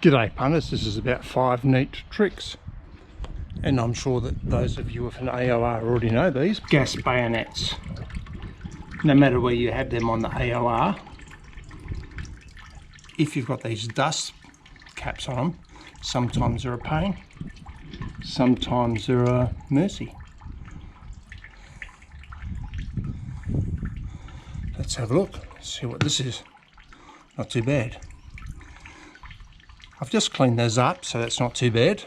G'day punters, this is about 5 neat tricks, and I'm sure that those of you with an AOR already know these. Gas bayonets. No matter where you have them on the AOR, if you've got these dust caps on them, sometimes they're a pain, sometimes they're a mercy. Let's have a look, see what this is. Not too bad. I've just cleaned those up, so that's not too bad.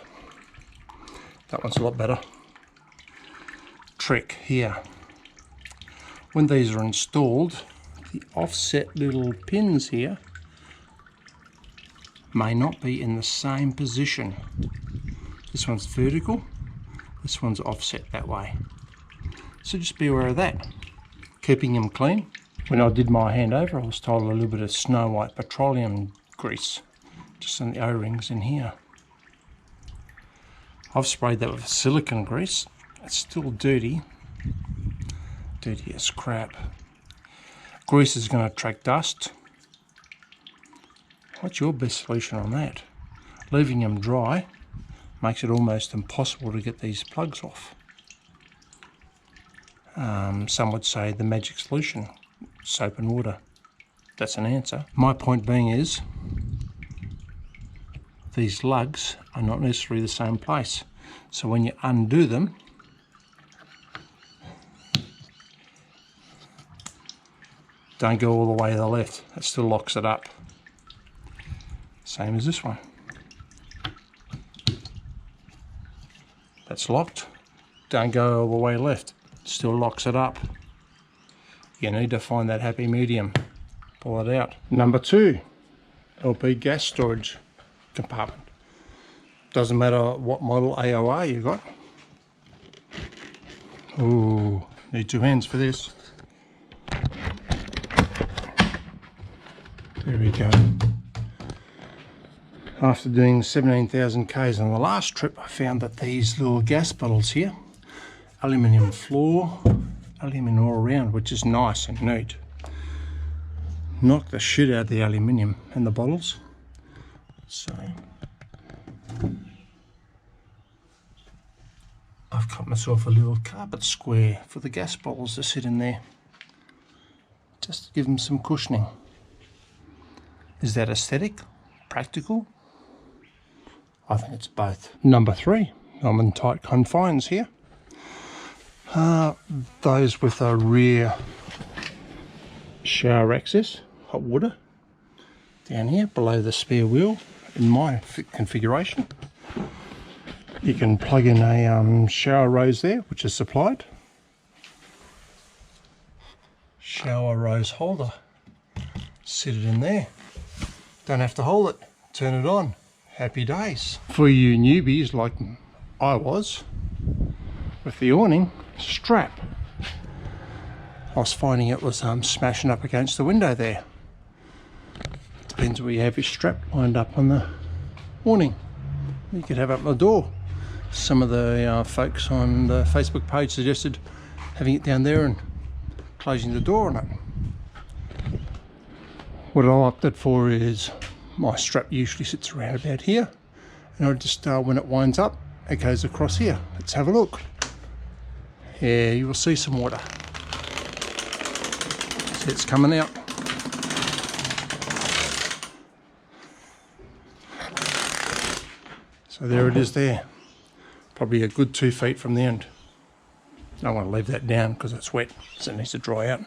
That one's a lot better. Trick here. When these are installed, the offset little pins here may not be in the same position. This one's vertical, this one's offset that way. So just be aware of that. Keeping them clean. When I did my handover, I was told a little bit of Snow White petroleum grease just on the O-rings in here. I've sprayed that with silicone grease. It's still dirty. Dirty as crap. Grease is going to attract dust. What's your best solution on that? Leaving them dry makes it almost impossible to get these plugs off. Some would say the magic solution, soap and water. That's an answer. My point being is, these lugs are not necessarily the same place. So when you undo them, don't go all the way to the left. It still locks it up. Same as this one. That's locked. Don't go all the way left. It still locks it up. You need to find that happy medium. Pull it out. Number 2, LP gas storage compartment. Doesn't matter what model AOR you got. Ooh, need 2 hands for this. There we go. After doing 17,000 Ks on the last trip, I found that these little gas bottles here, aluminium floor, aluminium all around, which is nice and neat. Knock the shit out of the aluminium and the bottles. So I've cut myself a little carpet square for the gas bottles to sit in there, just to give them some cushioning. Is that aesthetic? Practical? I think it's both. Number 3, I'm in tight confines here. Those with a rear shower access, hot water, down here below the spare wheel. In my configuration, you can plug in a shower rose there, which is supplied. Shower rose holder. Sit it in there. Don't have to hold it. Turn it on. Happy days. For you newbies like I was, with the awning strap, I was finding it was smashing up against the window there. Depends where you have your strap lined up on the awning. You could have up the door. Some of the folks on the Facebook page suggested having it down there and closing the door on it. What I opted for is my strap usually sits around about here, and I just when it winds up, it goes across here. Let's have a look. Yeah, you will see some water. See, it's coming out. So there it is there. Probably a good 2 feet from the end. I don't want to leave that down because it's wet, so it needs to dry out.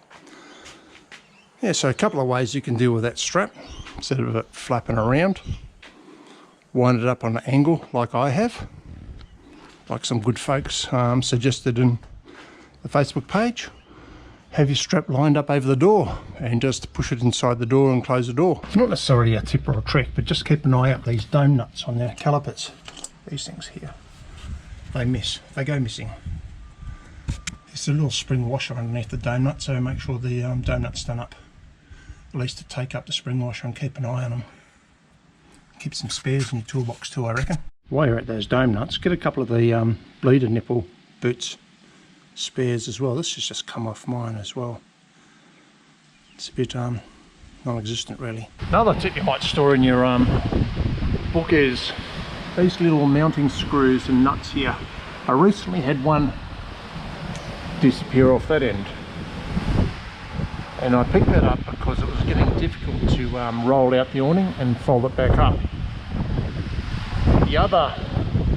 Yeah, so a couple of ways you can deal with that strap. Instead of it flapping around, wind it up on an angle like I have, like some good folks suggested in the Facebook page. Have your strap lined up over the door and just push it inside the door and close the door. It's not necessarily a tip or a trick, but just keep an eye out these dome nuts on their calipers. These things here, they go missing. There's a little spring washer underneath the dome nut, so make sure the dome nut's done up. At least to take up the spring washer and keep an eye on them. Keep some spares in your toolbox too, I reckon. While you're at those dome nuts, get a couple of the bleeder nipple boots spares as well. This has just come off mine as well. It's a bit non-existent really. Another tip you might store in your book is these little mounting screws and nuts here. I recently had one disappear off that end, and I picked that up because it was getting difficult to roll out the awning and fold it back up. The other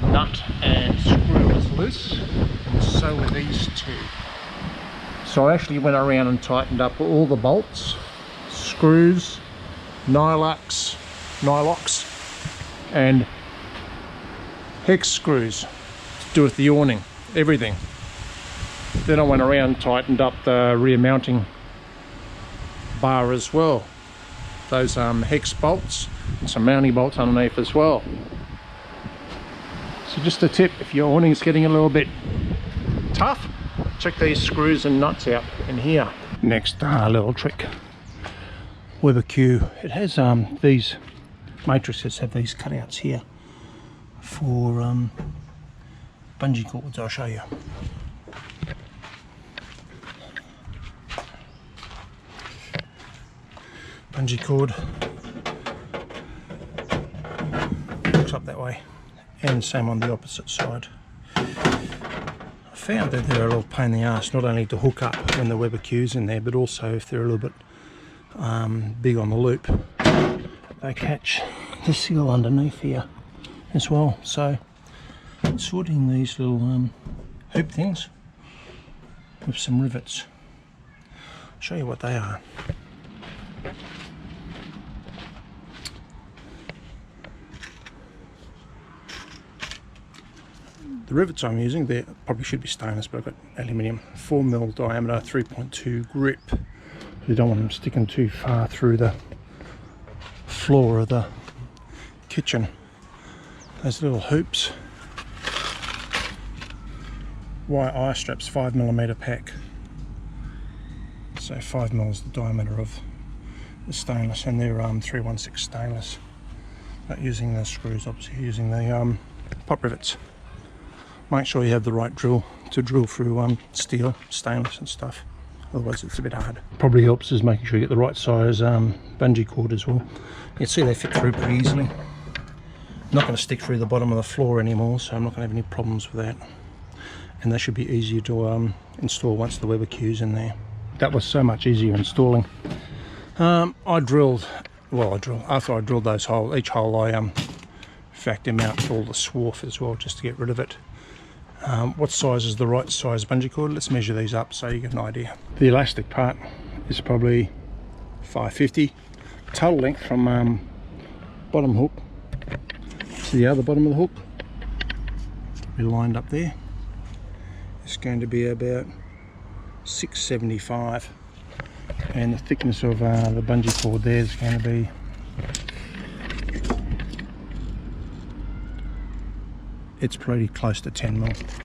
nut and screw was loose, and so were these two. So I actually went around and tightened up all the bolts, screws, nylocks, and hex screws to do with the awning, everything. Then I went around and tightened up the rear mounting bar as well. Those hex bolts and some mounting bolts underneath as well. So just a tip, if your awning is getting a little bit tough, check these screws and nuts out in here. Next little trick, Weber Q. It has these matrices have these cutouts here for bungee cords. I'll show you. Bungee cord looks up that way, and same on the opposite side. I found that they're a little pain in the ass, not only to hook up when the Weber Q's in there, but also if they're a little bit big on the loop, they catch the seal underneath here as well. So sorting these little hoop things with some rivets. I'll show you what they are. The rivets I'm using, they probably should be stainless, but I've got aluminium, 4mm diameter, 3.2 grip. You don't want them sticking too far through the floor of the kitchen. Those little hoops, wire eye straps, 5mm pack. So 5mm is the diameter of the stainless, and they're 316 stainless. Not using the screws, obviously using the pop rivets. Make sure you have the right drill to drill through steel, stainless and stuff. Otherwise it's a bit hard. Probably helps is making sure you get the right size bungee cord as well. You can see they fit through pretty easily. Not going to stick through the bottom of the floor anymore, so I'm not going to have any problems with that. And they should be easier to install once the Weber Q's in there. That was so much easier installing. After I drilled those holes, each hole I vacuumed out all the swarf as well, just to get rid of it. What size is the right size bungee cord? Let's measure these up so you get an idea. The elastic part is probably 550. Total length from bottom hook to the other bottom of the hook, we lined up there, it's going to be about 675, and the thickness of the bungee cord there is going to be it's pretty close to 10mm.